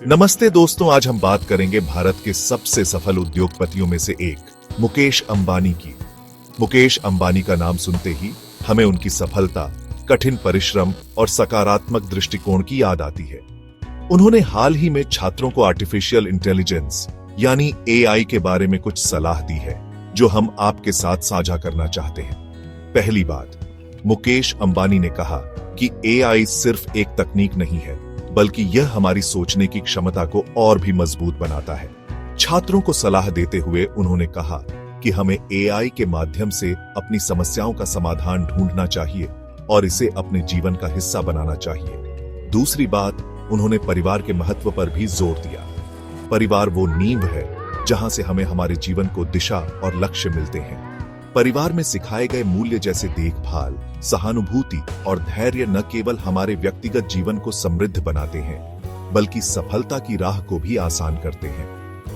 नमस्ते दोस्तों, आज हम बात करेंगे भारत के सबसे सफल उद्योगपतियों में से एक मुकेश अंबानी की। मुकेश अंबानी का नाम सुनते ही हमें उनकी सफलता, कठिन परिश्रम और सकारात्मक दृष्टिकोण की याद आती है। उन्होंने हाल ही में छात्रों को आर्टिफिशियल इंटेलिजेंस यानी एआई के बारे में कुछ सलाह दी है, जो हम आपके साथ साझा करना चाहते हैं। पहली बात, मुकेश अंबानी ने कहा कि एआई सिर्फ एक तकनीक नहीं है, बल्कि यह हमारी सोचने की क्षमता को और भी मजबूत बनाता है। छात्रों को सलाह देते हुए उन्होंने कहा कि हमें एआई के माध्यम से अपनी समस्याओं का समाधान ढूंढना चाहिए और इसे अपने जीवन का हिस्सा बनाना चाहिए। दूसरी बात, उन्होंने परिवार के महत्व पर भी जोर दिया। परिवार वो नींव है जहां से हमें हमारे जीवन को दिशा और लक्ष्य मिलते हैं। परिवार में सिखाए गए मूल्य जैसे देखभाल, सहानुभूति और धैर्य न केवल हमारे व्यक्तिगत जीवन को समृद्ध बनाते हैं, बल्कि सफलता की राह को भी आसान करते हैं।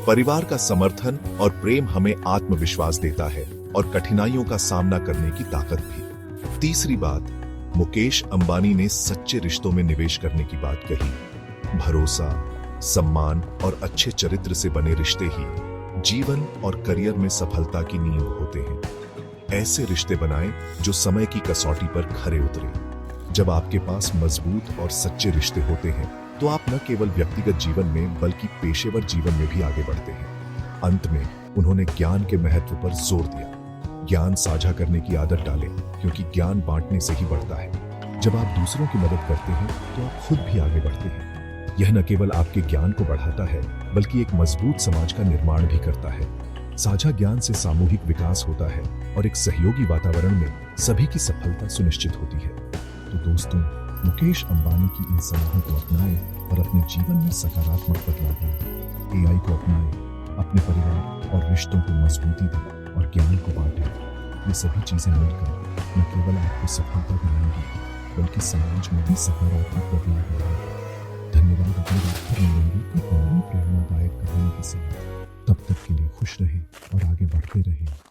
परिवार का समर्थन और प्रेम हमें आत्मविश्वास देता है और कठिनाइयों का सामना करने की ताकत भी। तीसरी बात, मुकेश अंबानी ने सच्चे रिश्तों में निवेश करने की बात कही। भरोसा, सम्मान और अच्छे चरित्र से बने रिश्ते ही जीवन और करियर में सफलता की नींव होते हैं। ऐसे रिश्ते बनाएं जो समय की कसौटी पर खरे उतरे। जब आपके पास मजबूत और सच्चे रिश्ते होते हैं, तो आप न केवल व्यक्तिगत जीवन में बल्कि पेशेवर जीवन में भी आगे बढ़ते हैं। अंत में उन्होंने ज्ञान के महत्व पर जोर दिया। ज्ञान साझा करने की आदत डालें, क्योंकि ज्ञान बांटने से ही बढ़ता है। जब आप दूसरों की मदद करते हैं, तो आप खुद भी आगे बढ़ते हैं। यह न केवल आपके ज्ञान को बढ़ाता है, बल्कि एक मजबूत समाज का निर्माण भी करता है। साझा ज्ञान से सामूहिक विकास होता है और एक सहयोगी वातावरण में सभी की सफलता सुनिश्चित होती है। तो दोस्तों, मुकेश अंबानी की इन सलाहों को अपनाएं और अपने जीवन में सकारात्मक बदलाव लाएं। एआई को अपनाएं, अपने परिवार और रिश्तों को मजबूती दें और ज्ञान को बांटें। ये सभी चीजें मिलकर न केवल आपको सफलता दिलाएंगी, बल्कि समाज में भी सकारात्मक बदलाव लाएंगी। धन्यवाद। अपनी बात पर मिलेंगे एक नई प्रेरणादायक कहानी के साथ। तब तक के लिए खुश रहे और आगे बढ़ते रहे।